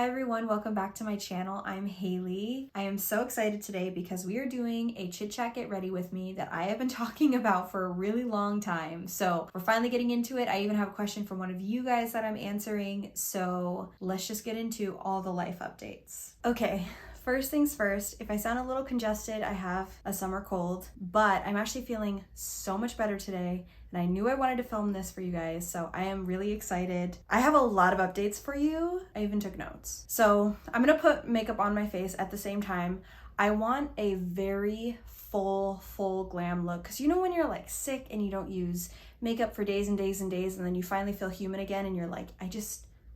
Hi everyone, welcome back to my channel. I'm Haley. I am so excited today because we are doing a chit chat get ready with me that I have been talking about for a really long time. So we're finally getting into it. I even have a question from one of you guys that I'm answering. So let's just get into all the life updates. Okay. First things first, if I sound a little congested, I have a summer cold, but I'm actually feeling so much better today, and I knew I wanted to film this for you guys, so I am really excited. I have a lot of updates for you. I even took notes. So I'm gonna put makeup on my face at the same time. I want a very full glam look, because you know when you're like sick and you don't use makeup for days and days and days, and then you finally feel human again and you're like, I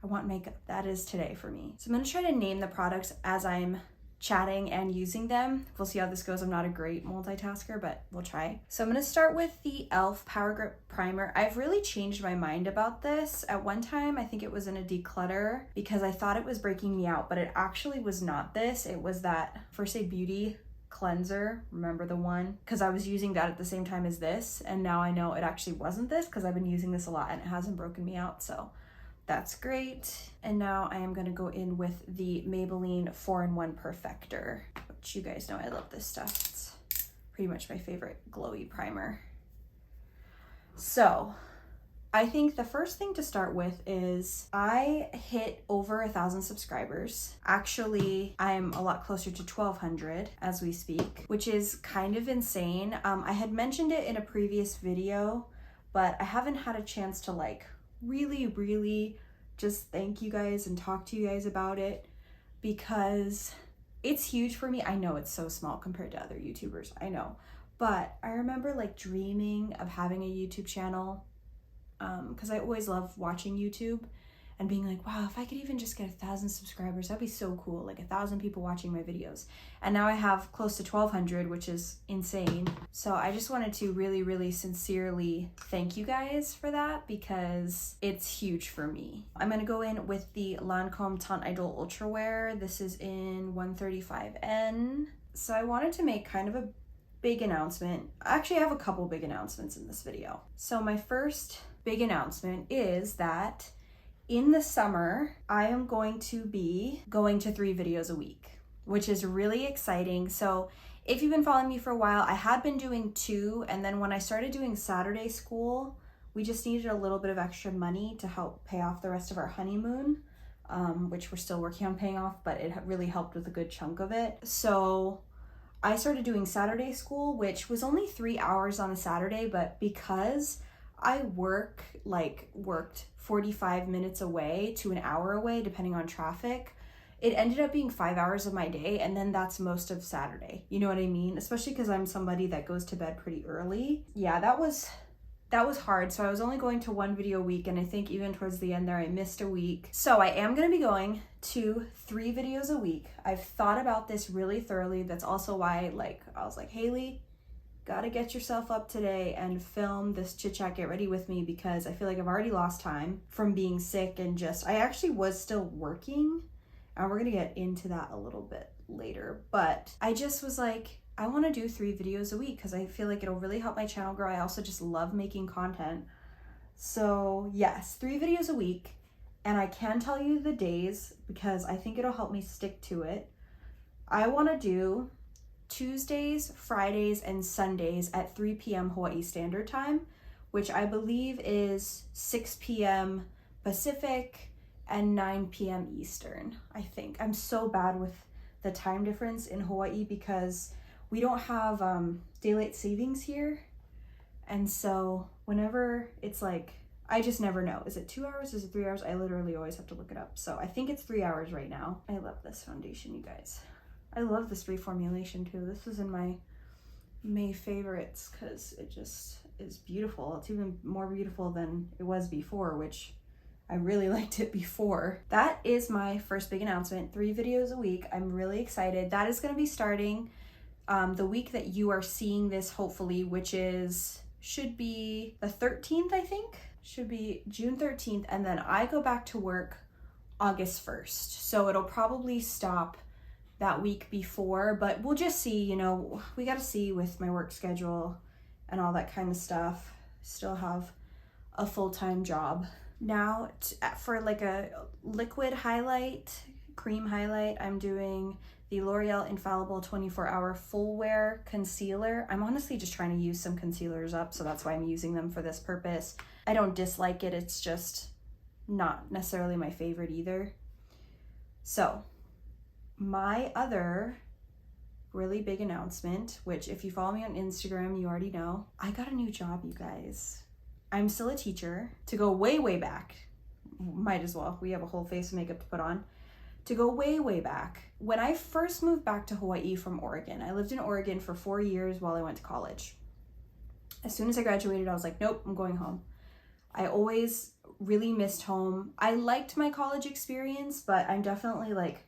want makeup. That is today for me. So I'm gonna try to name the products as I'm chatting and using them. We'll see how this goes. I'm not a great multitasker, but we'll try. So I'm gonna start with the e.l.f. Power Grip Primer. I've really changed my mind about this. At one time, I think it was in a declutter because I thought it was breaking me out, but it actually was not this. It was that First Aid Beauty cleanser, remember the one? Because I was using that at the same time as this, and now I know it actually wasn't this because I've been using this a lot and it hasn't broken me out, so that's great. And now I am gonna go in with the Maybelline 4-in-1 Perfector, which you guys know I love this stuff. It's pretty much my favorite glowy primer. So I think the first thing to start with is I hit over 1,000 subscribers. Actually, I'm a lot closer to 1,200 as we speak, which is kind of insane. I had mentioned it in a previous video, but I haven't had a chance to like really just thank you guys and talk to you guys about it because it's huge for me. I know it's so small compared to other YouTubers, I know, but I remember like dreaming of having a YouTube channel because I always love watching YouTube and being like, wow, if I could even just get 1,000 subscribers, that'd be so cool, like 1,000 people watching my videos. And now I have close to 1,200, which is insane. So I just wanted to really sincerely thank you guys for that because it's huge for me. I'm gonna go in with the Lancome Teint Idol Ultra Wear. This is in 135N. So I wanted to make kind of a big announcement. Actually, I have a couple big announcements in this video. So my first big announcement is that in the summer, I am going to be going to 3 videos a week, which is really exciting. So if you've been following me for a while, I had been doing 2, and then when I started doing Saturday school, we just needed a little bit of extra money to help pay off the rest of our honeymoon, which we're still working on paying off, but it really helped with a good chunk of it. So I started doing Saturday school, which was only 3 hours on a Saturday, but because I worked 45 minutes away to an hour away, depending on traffic, it ended up being 5 hours of my day, and then that's most of Saturday. You know what I mean? Especially because I'm somebody that goes to bed pretty early. Yeah, that was hard. So I was only going to 1 video a week, and I think even towards the end there, I missed a week. So I am gonna be going to 3 videos a week. I've thought about this really thoroughly. That's also why I was like, Haley, gotta get yourself up today and film this chit chat get ready with me because I feel like I've already lost time from being sick and I actually was still working, and we're gonna get into that a little bit later, but I just was like, I want to do 3 videos a week because I feel like it'll really help my channel grow. I also just love making content. So yes, 3 videos a week, and I can tell you the days because I think it'll help me stick to it. I want to do Tuesdays, Fridays, and Sundays at 3 p.m. Hawaii Standard Time, which I believe is 6 p.m. Pacific and 9 p.m. Eastern, I think. I'm so bad with the time difference in Hawaii because we don't have daylight savings here. And so whenever it's like, I just never know. Is it 2 hours? Is it 3 hours? I literally always have to look it up. So I think it's 3 hours right now. I love this foundation, you guys. I love this reformulation too. This was in my May favorites because it just is beautiful. It's even more beautiful than it was before, which I really liked it before. That is my first big announcement, 3 videos a week. I'm really excited. That is gonna be starting the week that you are seeing this, hopefully, which should be the 13th, I think. Should be June 13th, and then I go back to work August 1st. So it'll probably stop that week before, but we'll just see, you know, we got to see with my work schedule and all that kind of stuff. Still have a full-time job. Now for like a liquid highlight cream highlight. I'm doing the L'Oreal Infallible 24-Hour Full Wear Concealer. I'm honestly just trying to use some concealers up, so that's why I'm using them for this purpose. I don't dislike it, it's just not necessarily my favorite either. So, my other really big announcement, which if you follow me on Instagram, you already know, I got a new job, you guys. I'm still a teacher. To go way, way back, might as well, we have a whole face of makeup to put on. To go way, way back, when I first moved back to Hawaii from Oregon, I lived in Oregon for 4 years while I went to college. As soon as I graduated, I was like, nope, I'm going home. I always really missed home. I liked my college experience, but I'm definitely like,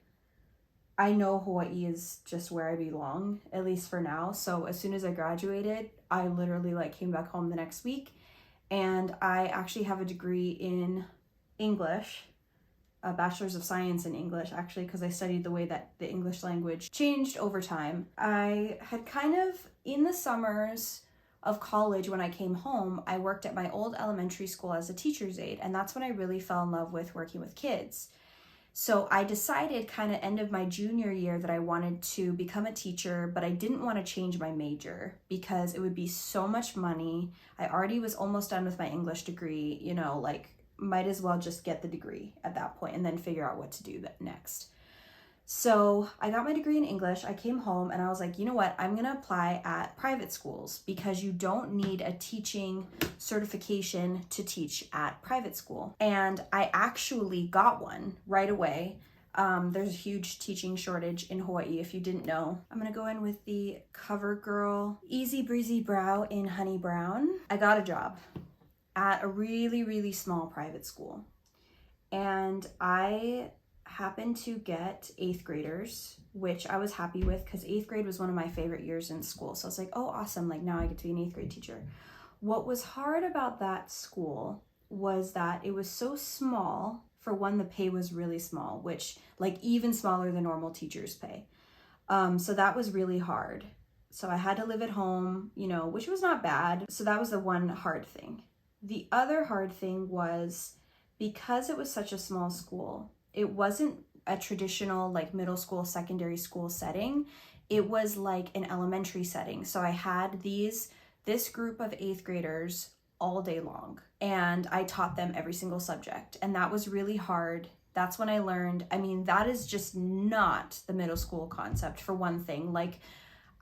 I know Hawaii is just where I belong, at least for now. So as soon as I graduated, I literally like came back home the next week, and I actually have a degree in English, a bachelor's of science in English, actually, because I studied the way that the English language changed over time. I had kind of, in the summers of college when I came home, I worked at my old elementary school as a teacher's aide, and that's when I really fell in love with working with kids. So I decided kind of end of my junior year that I wanted to become a teacher, but I didn't want to change my major because it would be so much money. I already was almost done with my English degree, you know, like might as well just get the degree at that point and then figure out what to do next. So I got my degree in English, I came home and I was like, you know what, I'm gonna apply at private schools because you don't need a teaching certification to teach at private school. And I actually got one right away. There's a huge teaching shortage in Hawaii, if you didn't know. I'm gonna go in with the CoverGirl Easy Breezy Brow in Honey Brown. I got a job at a really, really small private school. And I happened to get 8th graders, which I was happy with because 8th grade was one of my favorite years in school. So I was like, oh, awesome, like now I get to be an 8th grade teacher. What was hard about that school was that it was so small. For one, the pay was really small, which like even smaller than normal teachers pay. So that was really hard. So I had to live at home, you know, which was not bad. So that was the one hard thing. The other hard thing was because it was such a small school, it wasn't a traditional like middle school, secondary school setting. It was like an elementary setting. So I had this group of 8th graders all day long, and I taught them every single subject. And that was really hard. That's when I learned, I mean, that is just not the middle school concept for one thing. Like,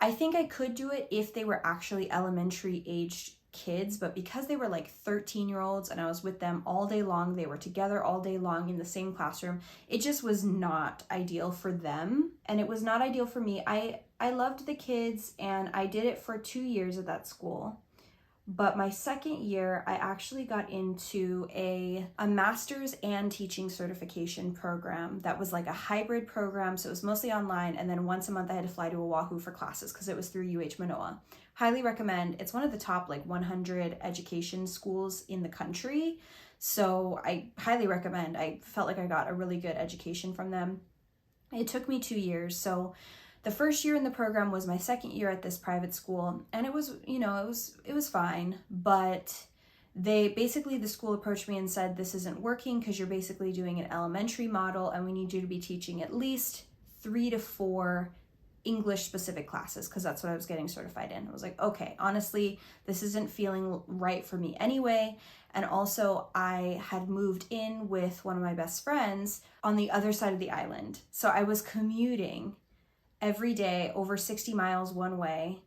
I think I could do it if they were actually elementary aged kids, but because they were like 13-year-olds and I was with them all day long, they were together all day long in the same classroom, it just was not ideal for them, and it was not ideal for me. I loved the kids and I did it for 2 years at that school. But my second year, I actually got into a master's and teaching certification program that was like a hybrid program. So it was mostly online, and then once a month I had to fly to Oahu for classes because it was through UH Manoa. Highly recommend. It's one of the top like 100 education schools in the country. So I highly recommend. I felt like I got a really good education from them. It took me 2 years. So the first year in the program was my second year at this private school, and it was, you know, it was fine, but the school approached me and said, this isn't working because you're basically doing an elementary model and we need you to be teaching at least 3 to 4 English specific classes, because that's what I was getting certified in. I was like, okay, honestly, this isn't feeling right for me anyway. And also I had moved in with one of my best friends on the other side of the island. So I was commuting every day over 60 miles one way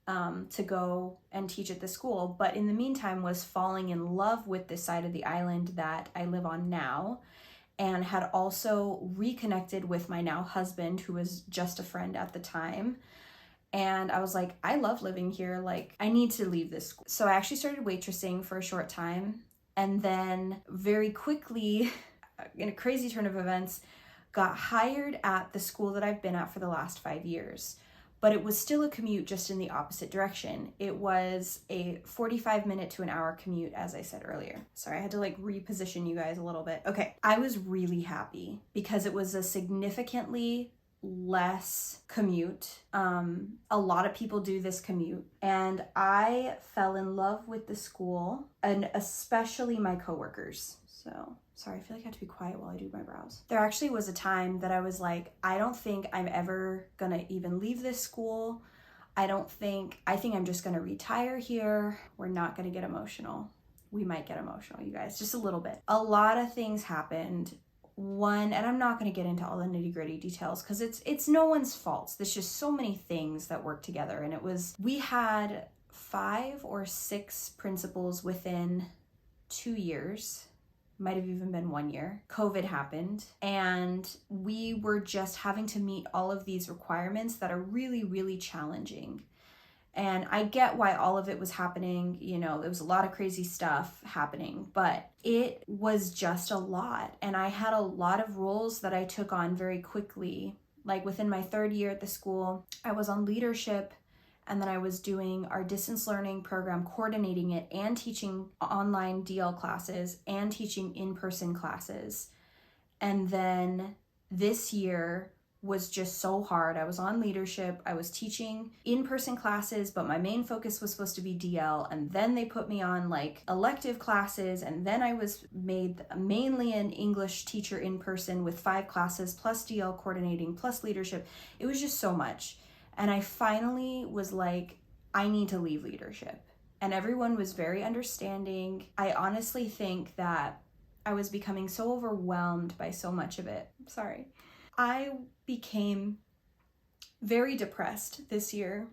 to go and teach at the school. But in the meantime was falling in love with this side of the island that I live on now, and had also reconnected with my now husband, who was just a friend at the time. And I was like, I love living here. Like, I need to leave this school. So I actually started waitressing for a short time. And then very quickly, in a crazy turn of events, got hired at the school that I've been at for the last 5 years. But it was still a commute, just in the opposite direction. It was a 45-minute to an hour commute, as I said earlier. Sorry, I had to like reposition you guys a little bit. Okay, I was really happy because it was a significantly less commute. A lot of people do this commute, and I fell in love with the school, and especially my coworkers. So Sorry, I feel like I have to be quiet while I do my brows. There actually was a time that I was like, I don't think I'm ever gonna even leave this school. I think I'm just gonna retire here. We're not gonna get emotional. We might get emotional, you guys, just a little bit. A lot of things happened. One, and I'm not gonna get into all the nitty-gritty details because it's no one's fault. There's just so many things that work together. And we had 5 or 6 principals within 2 years. Might have even been 1 year. COVID happened, and we were just having to meet all of these requirements that are really, really challenging. And I get why all of it was happening. You know, there was a lot of crazy stuff happening, but it was just a lot. And I had a lot of roles that I took on very quickly. Like within my 3rd year at the school, I was on leadership, and then I was doing our distance learning program, coordinating it and teaching online DL classes and teaching in-person classes. And then this year was just so hard. I was on leadership, I was teaching in-person classes, but my main focus was supposed to be DL. And then they put me on like elective classes. And then I was made mainly an English teacher in person with 5 classes, plus DL coordinating, plus leadership. It was just so much. And I finally was like, I need to leave leadership. And everyone was very understanding. I honestly think that I was becoming so overwhelmed by so much of it. Sorry. I became very depressed this year.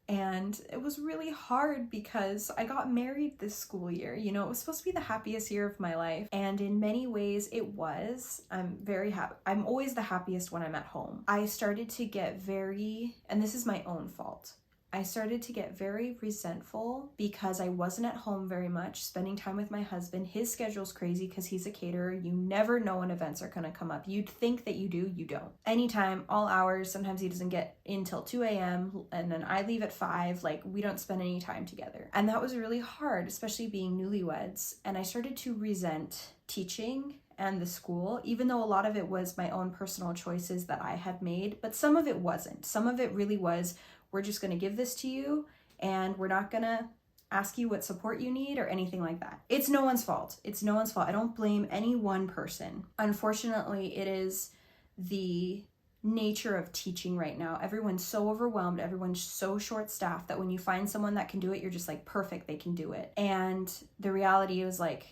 And it was really hard because I got married this school year. You know, it was supposed to be the happiest year of my life. And in many ways it was. I'm very happy. I'm always the happiest when I'm at home. I started to get and this is my own fault, I started to get very resentful because I wasn't at home very much, spending time with my husband. His schedule's crazy because he's a caterer. You never know when events are gonna come up. You'd think that you do, you don't. Anytime, all hours, sometimes he doesn't get in till 2 a.m. and then I leave at 5, like we don't spend any time together. And that was really hard, especially being newlyweds. And I started to resent teaching and the school, even though a lot of it was my own personal choices that I had made, but some of it wasn't. Some of it really was, we're just going to give this to you and we're not going to ask you what support you need or anything like that. It's no one's fault. It's no one's fault. I don't blame any one person. Unfortunately, it is the nature of teaching right now. Everyone's so overwhelmed. Everyone's so short-staffed that when you find someone that can do it, you're just like, perfect, they can do it. And the reality was like,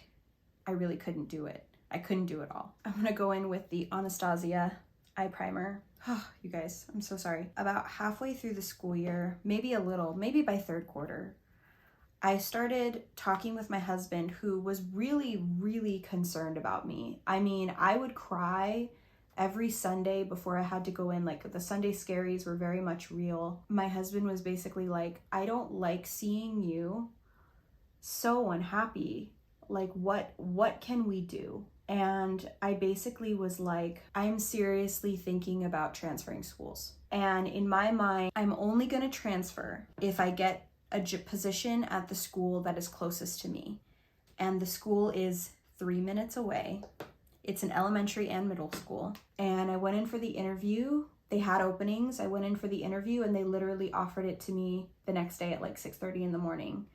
I really couldn't do it. I couldn't do it all. I'm going to go in with the Anastasia eye primer. Oh, you guys, I'm so sorry. About halfway through the school year, maybe by 3rd quarter, I started talking with my husband, who was really, really concerned about me. I mean, I would cry every Sunday before I had to go in. Like, the Sunday scaries were very much real. My husband was basically like, I don't like seeing you so unhappy. Like, what can we do? And I basically was like, I'm seriously thinking about transferring schools. And in my mind, I'm only going to transfer if I get a position at the school that is closest to me. And the school is 3 minutes away. It's an elementary and middle school. And I went in for the interview. They had openings. I went in for the interview and they literally offered it to me the next day at like 6:30 in the morning.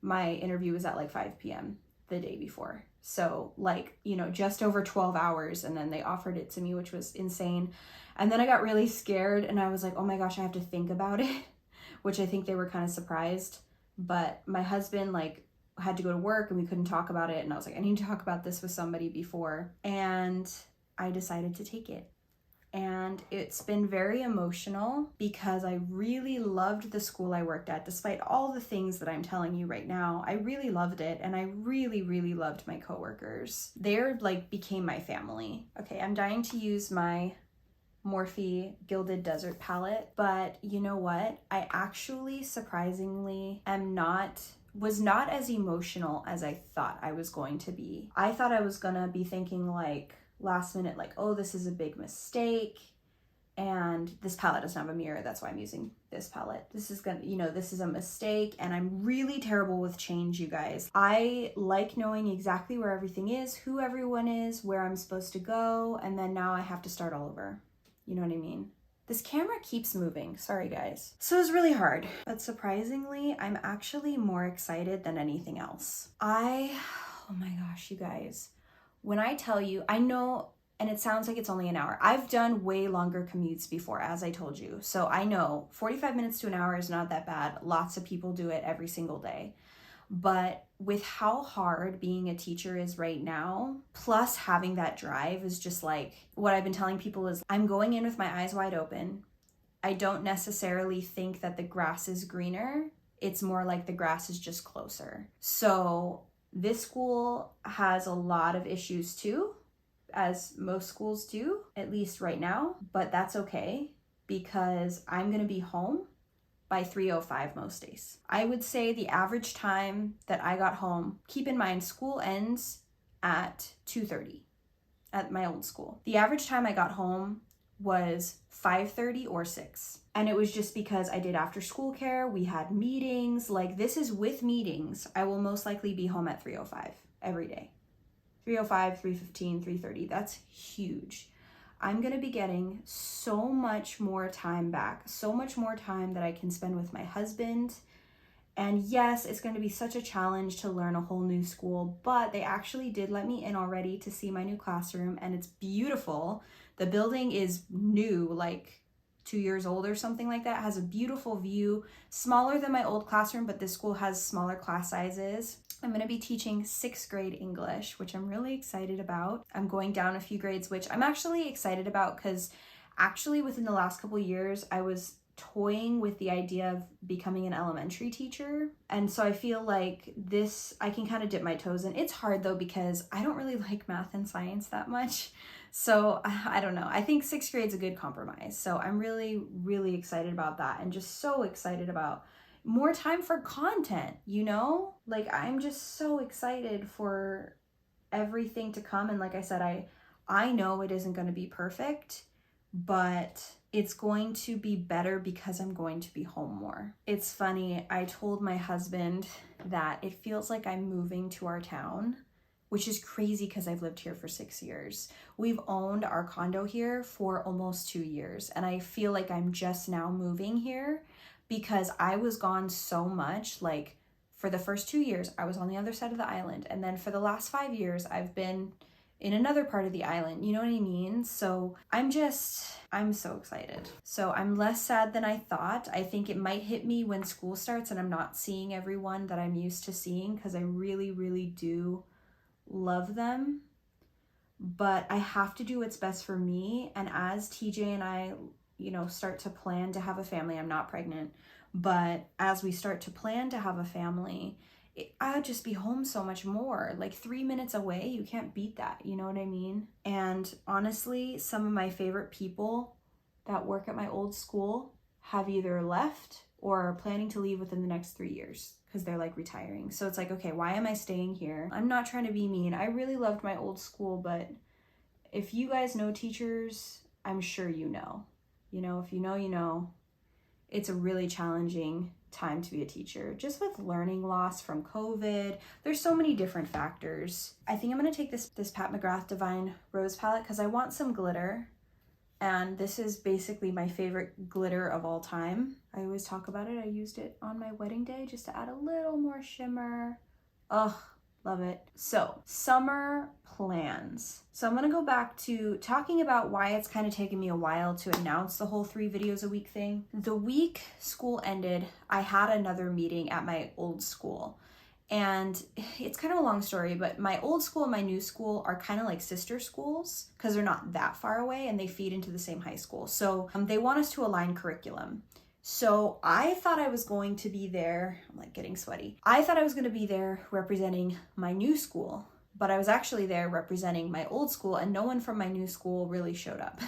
My interview was at like 5 p.m. the day before. So like, you know, just over 12 hours. And then they offered it to me, which was insane. And then I got really scared and I was like, oh my gosh, I have to think about it, which I think they were kind of surprised. But my husband like had to go to work and we couldn't talk about it. And I was like, I need to talk about this with somebody before. And I decided to take it. And it's been very emotional because I really loved the school I worked at. Despite all the things that I'm telling you right now, I really loved it. And I really, really loved my coworkers. They're like became my family. Okay, I'm dying to use my Morphe Gilded Desert palette, but you know what? I actually surprisingly was not as emotional as I thought I was going to be. I thought I was gonna be thinking like last minute, like, oh, this is a big mistake. And this palette doesn't have a mirror. That's why I'm using this palette. This is this is a mistake. And I'm really terrible with change, you guys. I like knowing exactly where everything is, who everyone is, where I'm supposed to go. And then now I have to start all over. You know what I mean? This camera keeps moving. Sorry, guys. So it's really hard. But surprisingly, I'm actually more excited than anything else. Oh my gosh, you guys. When I tell you, I know, and it sounds like it's only an hour. I've done way longer commutes before, as I told you. So I know 45 minutes to an hour is not that bad. Lots of people do it every single day. But with how hard being a teacher is right now, plus having that drive is just like, what I've been telling people is I'm going in with my eyes wide open. I don't necessarily think that the grass is greener. It's more like the grass is just closer. So this school has a lot of issues too, as most schools do, at least right now, but that's okay because I'm gonna be home by 3:05 most days. I would say the average time that I got home, keep in mind school ends at 2:30 at my old school. The average time I got home was 5:30 or 6. And it was just because I did after school care, we had meetings, like this is with meetings. I will most likely be home at 3:05 every day. 3:05, 3:15, 3:30, that's huge. I'm gonna be getting so much more time back, so much more time that I can spend with my husband. And yes, it's gonna be such a challenge to learn a whole new school, but they actually did let me in already to see my new classroom and it's beautiful. The building is new, like 2 years old or something like that. It has a beautiful view, smaller than my old classroom, but this school has smaller class sizes. I'm going to be teaching 6th grade English, which I'm really excited about. I'm going down a few grades, which I'm actually excited about because actually within the last couple of years, I was toying with the idea of becoming an elementary teacher. And so I feel like this, I can kind of dip my toes in. It's hard though, because I don't really like math and science that much. So I don't know. I think 6th grade's a good compromise. So I'm really, really excited about that and just so excited about more time for content, you know? Like I'm just so excited for everything to come. And like I said, I know it isn't going to be perfect, but it's going to be better because I'm going to be home more. It's funny, I told my husband that it feels like I'm moving to our town, which is crazy because I've lived here for 6 years. We've owned our condo here for almost 2 years, and I feel like I'm just now moving here because I was gone so much. Like for the first 2 years, I was on the other side of the island, and then for the last 5 years, I've been in another part of the island, you know what I mean? So I'm so excited. So I'm less sad than I thought. I think it might hit me when school starts and I'm not seeing everyone that I'm used to seeing because I really, really do love them. But I have to do what's best for me. And as TJ and I, start to plan to have a family, I'm not pregnant, but as we start to plan to have a family, I'd just be home so much more. Like 3 minutes away, you can't beat that, you know what I mean? And honestly, some of my favorite people that work at my old school have either left or are planning to leave within the next 3 years because they're like retiring. So it's like, okay, why am I staying here? I'm not trying to be mean. I really loved my old school, but if you guys know teachers, I'm sure you know. If you know, you know. It's a really challenging time to be a teacher, just with learning loss from COVID. There's so many different factors. I think I'm going to take this Pat McGrath Divine Rose palette because I want some glitter. And this is basically my favorite glitter of all time. I always talk about it. I used it on my wedding day just to add a little more shimmer. Ugh, love it. So, summer plans. So I'm gonna go back to talking about why it's kind of taken me a while to announce the whole 3 videos a week thing. The week school ended, I had another meeting at my old school. And it's kind of a long story, but my old school and my new school are kind of like sister schools because they're not that far away and they feed into the same high school. So they want us to align curriculum. So I thought I was going to be there, I'm like getting sweaty. I thought I was going to be there representing my new school, but I was actually there representing my old school and no one from my new school really showed up.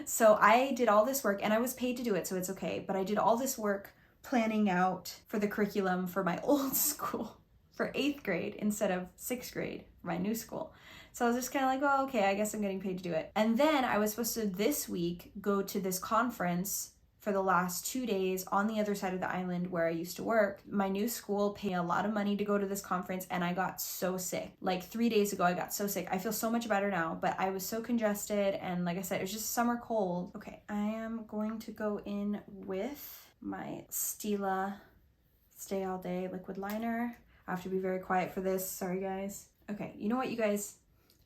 So I did all this work and I was paid to do it, so it's okay. But I did all this work planning out for the curriculum for my old school for 8th grade instead of 6th grade, my new school. So I was just kind of like, oh, okay, I guess I'm getting paid to do it. And then I was supposed to this week go to this conference for the last 2 days on the other side of the island where I used to work. My new school paid a lot of money to go to this conference and I got so sick. Like 3 days ago, I got so sick. I feel so much better now, but I was so congested and like I said, it was just summer cold. Okay, I am going to go in with my Stila Stay All Day liquid liner. I have to be very quiet for this. Sorry, guys. Okay, you know what, you guys?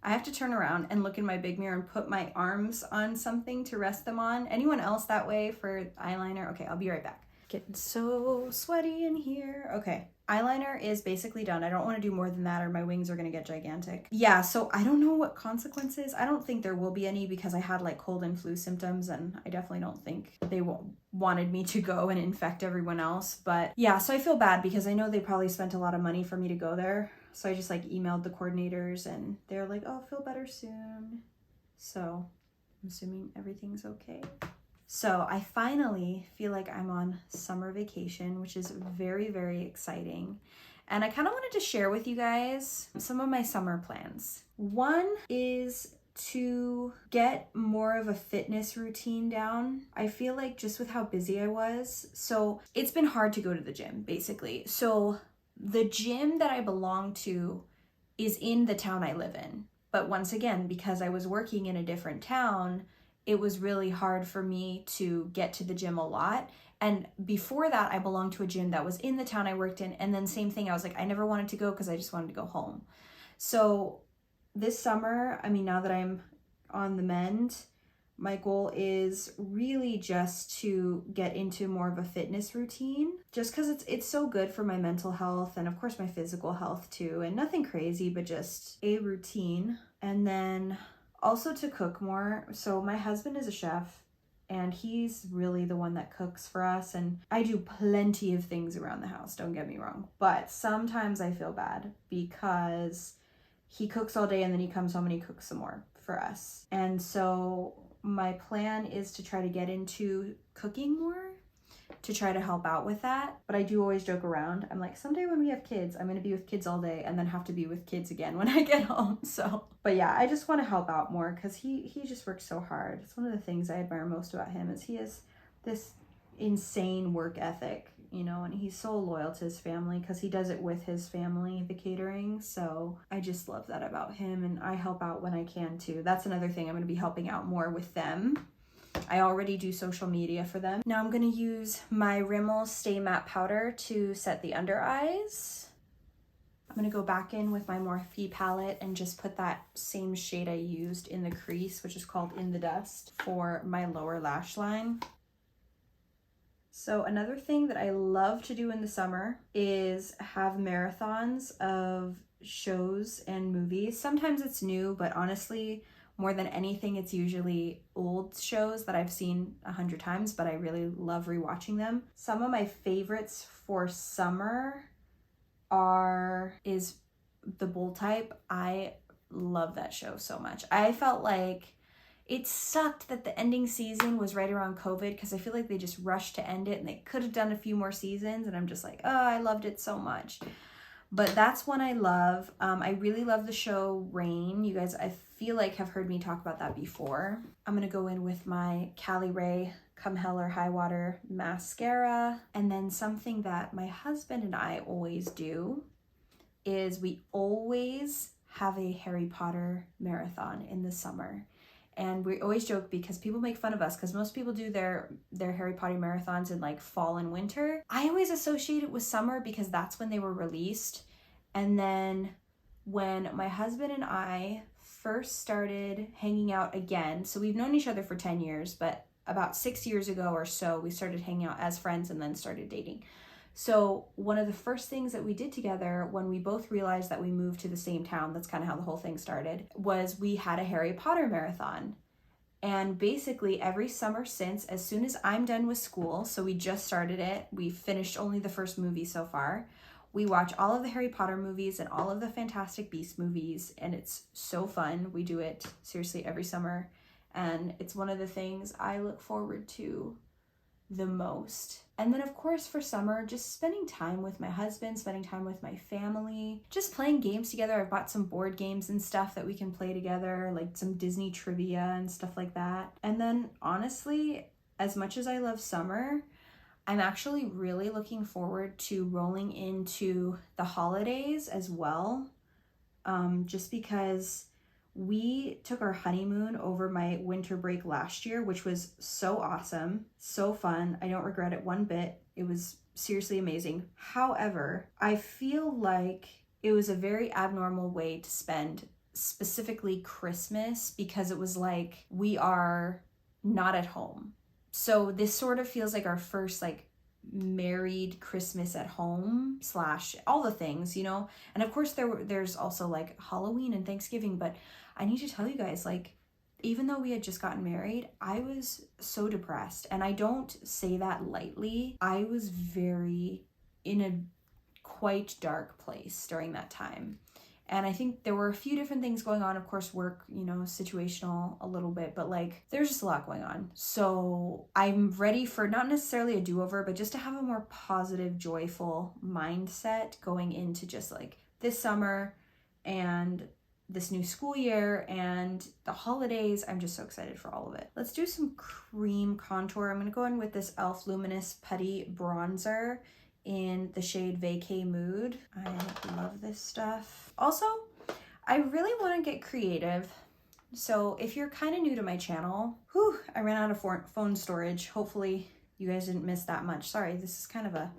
I have to turn around and look in my big mirror and put my arms on something to rest them on. Anyone else that way for eyeliner? Okay, I'll be right back. Getting so sweaty in here. Okay, eyeliner is basically done. I don't want to do more than that or my wings are going to get gigantic. Yeah, so I don't know what consequences. I don't think there will be any because I had like cold and flu symptoms and I definitely don't think they wanted me to go and infect everyone else. But yeah, so I feel bad because I know they probably spent a lot of money for me to go there. So I just like emailed the coordinators and they're like, oh, feel better soon. So I'm assuming everything's okay. So I finally feel like I'm on summer vacation, which is very, very exciting. And I kind of wanted to share with you guys some of my summer plans. One is to get more of a fitness routine down. I feel like just with how busy I was, so it's been hard to go to the gym, basically. So the gym that I belong to is in the town I live in. But once again, because I was working in a different town, it was really hard for me to get to the gym a lot. And before that, I belonged to a gym that was in the town I worked in. And then same thing, I was like, I never wanted to go because I just wanted to go home. So this summer, I mean, now that I'm on the mend, my goal is really just to get into more of a fitness routine, just because it's so good for my mental health and of course my physical health too. And nothing crazy, but just a routine. And then also to cook more. So my husband is a chef and he's really the one that cooks for us. And I do plenty of things around the house, don't get me wrong. But sometimes I feel bad because he cooks all day and then he comes home and he cooks some more for us. And so my plan is to try to get into cooking more, to try to help out with that. But I do always joke around. I'm like, someday when we have kids, I'm going to be with kids all day and then have to be with kids again when I get home. So, but yeah, I just want to help out more because he just works so hard. It's one of the things I admire most about him is he has this insane work ethic, you know, and he's so loyal to his family because he does it with his family, the catering. So I just love that about him and I help out when I can too. That's another thing I'm going to be helping out more with them. I already do social media for them. Now I'm going to use my Rimmel Stay Matte Powder to set the under eyes. I'm going to go back in with my Morphe palette and just put that same shade I used in the crease, which is called In the Dust, for my lower lash line. So another thing that I love to do in the summer is have marathons of shows and movies. Sometimes it's new, but honestly, more than anything, it's usually old shows that I've seen 100 times, but I really love rewatching them. Some of my favorites for summer is The Bold Type. I love that show so much. I felt like it sucked that the ending season was right around COVID because I feel like they just rushed to end it and they could have done a few more seasons and I'm just like, oh, I loved it so much. But that's one I love. I really love the show Rain. You guys, I feel like have heard me talk about that before. I'm going to go in with my Cali Ray Come Hell or High Water mascara. And then something that my husband and I always do is we always have a Harry Potter marathon in the summer. And we always joke because people make fun of us because most people do their Harry Potter marathons in like fall and winter. I always associate it with summer because that's when they were released. And then when my husband and I first started hanging out again, so we've known each other for 10 years, but about 6 years ago or so, we started hanging out as friends and then started dating. So one of the first things that we did together when we both realized that we moved to the same town, that's kind of how the whole thing started, was we had a Harry Potter marathon. And basically every summer since, as soon as I'm done with school, so we just started it, we finished only the first movie so far, we watch all of the Harry Potter movies and all of the Fantastic Beasts movies, and it's so fun. We do it seriously every summer, and it's one of the things I look forward to the most. And then of course for summer, just spending time with my husband, spending time with my family, just playing games together. I've bought some board games and stuff that we can play together, like some Disney trivia and stuff like that. And then honestly, as much as I love summer, I'm actually really looking forward to rolling into the holidays as well. Just because we took our honeymoon over my winter break last year, which was so awesome, so fun. I don't regret it one bit. It was seriously amazing. However, I feel like it was a very abnormal way to spend specifically Christmas because it was like we are not at home. So this sort of feels like our first like married Christmas at home / all the things, you know. And of course there's also like Halloween and Thanksgiving, but I need to tell you guys, like, even though we had just gotten married, I was so depressed, and I don't say that lightly. I was very in a quite dark place during that time. And I think there were a few different things going on. Of course, work, you know, situational a little bit, but like there's just a lot going on. So I'm ready for not necessarily a do-over, but just to have a more positive, joyful mindset going into just like this summer and this new school year and the holidays. I'm just so excited for all of it. Let's do some cream contour. I'm going to go in with this e.l.f. Luminous Putty Bronzer in the shade Vacay Mood. I love this stuff. Also, I really want to get creative. So if you're kind of new to my channel, I ran out of phone storage. Hopefully you guys didn't miss that much. Sorry, this is kind of a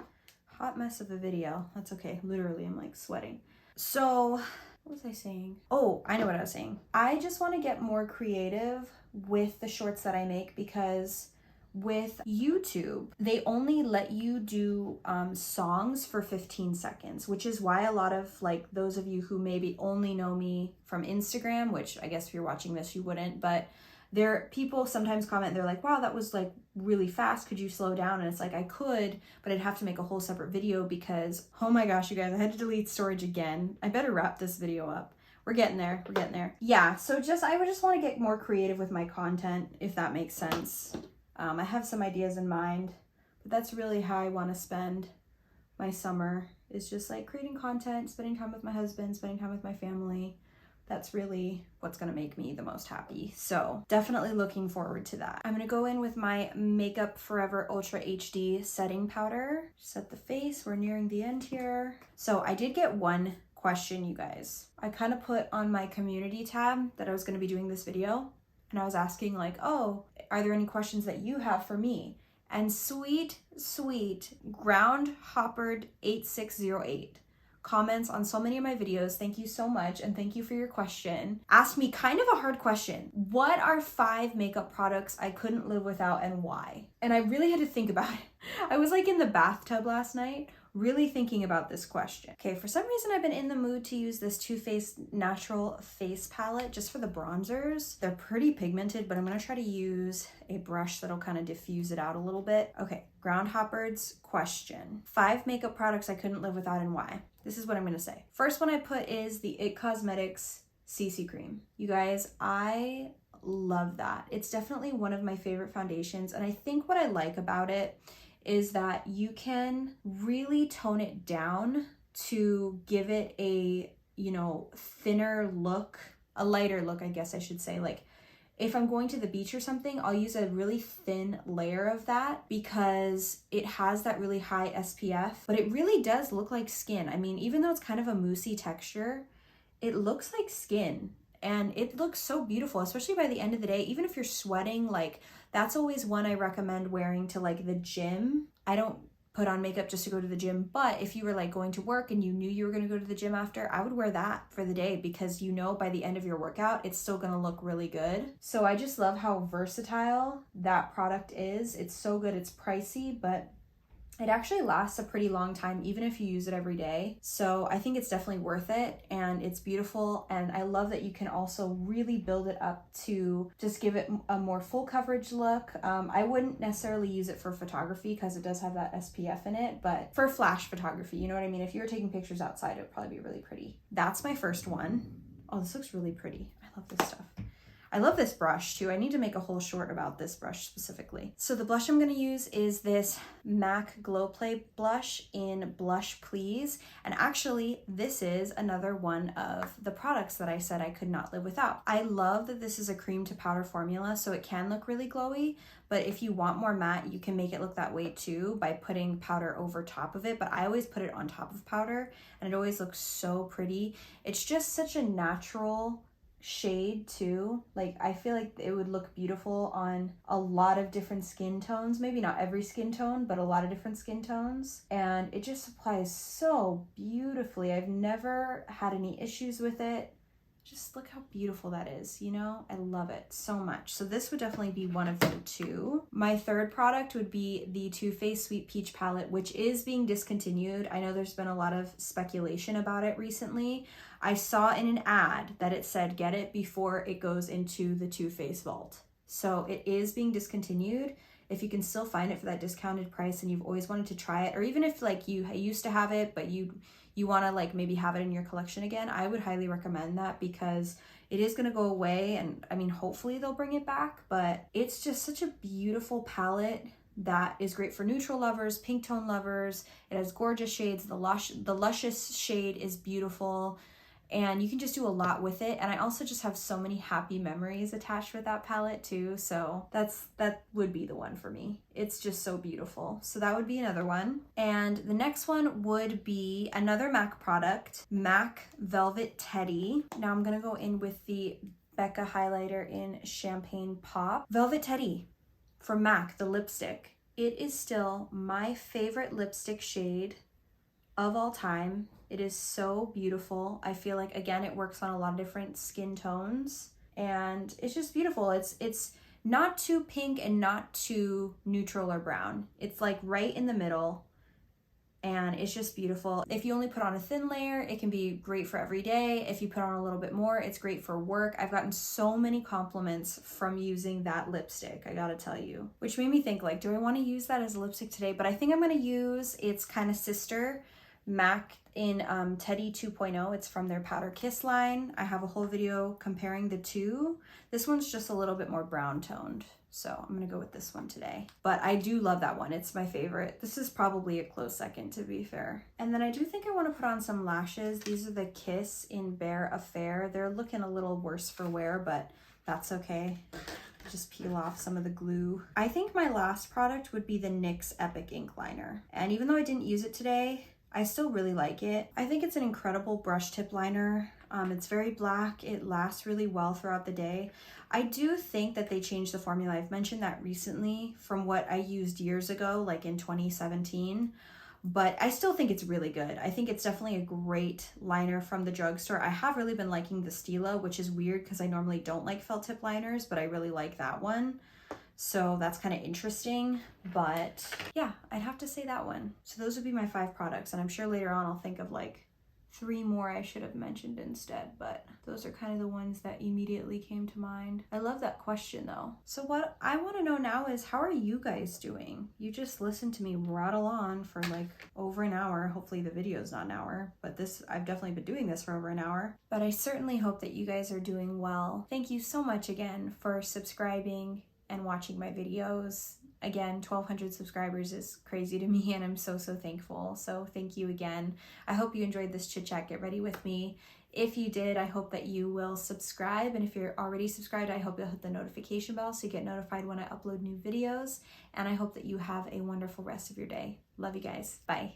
hot mess of a video. That's okay. Literally, I'm like sweating. So what was I saying? Oh, I know what I was saying. I just want to get more creative with the shorts that I make, because with YouTube, they only let you do songs for 15 seconds, which is why a lot of like those of you who maybe only know me from Instagram, which I guess if you're watching this, you wouldn't, but people sometimes comment, they're like, wow, that was like really fast. Could you slow down? And it's like, I could, but I'd have to make a whole separate video because, oh my gosh, you guys, I had to delete storage again. I better wrap this video up. We're getting there. We're getting there. Yeah. So I would just want to get more creative with my content, if that makes sense. I have some ideas in mind, but that's really how I want to spend my summer, is just like creating content, spending time with my husband, spending time with my family. That's really what's going to make me the most happy. So definitely looking forward to that. I'm going to go in with my Makeup Forever Ultra HD setting powder. Set the face. We're nearing the end here. So I did get one question, you guys. I kind of put on my community tab that I was going to be doing this video, and I was asking like, oh, are there any questions that you have for me? And sweet Groundhoppered 8608 comments on so many of my videos. Thank you so much, and thank you for your question. Asked me kind of a hard question. What are 5 makeup products I couldn't live without, and why? And I really had to think about it. I was like in the bathtub last night really thinking about this question. Okay, for some reason I've been in the mood to use this Too Faced Natural Face Palette just for the bronzers. They're pretty pigmented, but I'm gonna try to use a brush that'll kind of diffuse it out a little bit. Okay, Groundhoppered's question. 5 makeup products I couldn't live without, and why? This is what I'm gonna say. First one I put is the IT Cosmetics CC Cream. You guys, I love that. It's definitely one of my favorite foundations, and I think what I like about it is that you can really tone it down to give it a, you know, thinner look, a lighter look, I guess I should say. Like if I'm going to the beach or something, I'll use a really thin layer of that because it has that really high SPF, but it really does look like skin. I mean, even though it's kind of a moussey texture, it looks like skin. And it looks so beautiful, especially by the end of the day. Even if you're sweating, like that's always one I recommend wearing to like the gym. I don't put on makeup just to go to the gym, but if you were like going to work and you knew you were going to go to the gym after, I would wear that for the day because you know by the end of your workout, it's still going to look really good. So I just love how versatile that product is. It's so good. It's pricey, but it actually lasts a pretty long time, even if you use it every day. So I think it's definitely worth it, and it's beautiful. And I love that you can also really build it up to just give it a more full coverage look. I wouldn't necessarily use it for photography because it does have that SPF in it, but for flash photography, you know what I mean? If you were taking pictures outside, it would probably be really pretty. That's my first one. Oh, this looks really pretty. I love this stuff. I love this brush too. I need to make a whole short about this brush specifically. So the blush I'm going to use is this MAC Glow Play blush in Blush Please. And actually, this is another one of the products that I said I could not live without. I love that this is a cream to powder formula, so it can look really glowy. But if you want more matte, you can make it look that way too by putting powder over top of it. But I always put it on top of powder, and it always looks so pretty. It's just such a natural shade too. Like I feel like it would look beautiful on a lot of different skin tones, maybe not every skin tone, but a lot of different skin tones, and it just applies so beautifully. I've never had any issues with it. Just look how beautiful that is, you know? I love it so much. So this would definitely be one of the two. My third product would be the Too Faced Sweet Peach palette, which is being discontinued. I know there's been a lot of speculation about it recently. I saw in an ad that it said get it before it goes into the Too Faced vault. So it is being discontinued. If you can still find it for that discounted price and you've always wanted to try it, or even if like you used to have it but you want to like maybe have it in your collection again, I would highly recommend that because it is going to go away, and I mean hopefully they'll bring it back, but it's just such a beautiful palette that is great for neutral lovers, pink tone lovers. It has gorgeous shades. The luscious shade is beautiful. And you can just do a lot with it. And I also just have so many happy memories attached with that palette too. So that would be the one for me. It's just so beautiful. So that would be another one. And the next one would be another MAC product, MAC Velvet Teddy. Now I'm gonna go in with the Becca highlighter in Champagne Pop. Velvet Teddy from MAC, the lipstick. It is still my favorite lipstick shade of all time. It is so beautiful. I feel like, again, it works on a lot of different skin tones and it's just beautiful. It's not too pink and not too neutral or brown. It's like right in the middle and it's just beautiful. If you only put on a thin layer, it can be great for every day. If you put on a little bit more, it's great for work. I've gotten so many compliments from using that lipstick, I gotta tell you, which made me think like, do I want to use that as a lipstick today? But I think I'm gonna use its kind of sister, MAC in Teddy 2.0. It's from their Powder Kiss line. I have a whole video comparing the two. This one's just a little bit more brown toned, so I'm gonna go with this one today. But I do love that one. It's my favorite. This is probably a close second, to be fair. And then I do think I want to put on some lashes. These are the Kiss in Bare Affair. They're looking a little worse for wear, but that's okay. Just peel off some of the glue. I think my last product would be the NYX Epic Ink Liner. And even though I didn't use it today, I still really like it. I think it's an incredible brush tip liner. It's very black. It lasts really well throughout the day. I do think that they changed the formula. I've mentioned that recently from what I used years ago, like in 2017, but I still think it's really good. I think it's definitely a great liner from the drugstore. I have really been liking the Stila, which is weird because I normally don't like felt tip liners, but I really like that one. So that's kind of interesting, but yeah, I'd have to say that one. So those would be my 5 products, and I'm sure later on I'll think of like 3 more I should have mentioned instead, but those are kind of the ones that immediately came to mind. I love that question though. So what I want to know now is, how are you guys doing? You just listened to me rattle on for like over an hour. Hopefully the video's not an hour, but I've definitely been doing this for over an hour. But I certainly hope that you guys are doing well. Thank you so much again for subscribing and watching my videos. Again, 1,200 subscribers is crazy to me and I'm so thankful. So thank you again. I hope you enjoyed this chit chat. Get ready with me. If you did, I hope that you will subscribe. And if you're already subscribed, I hope you'll hit the notification bell so you get notified when I upload new videos. And I hope that you have a wonderful rest of your day. Love you guys. Bye.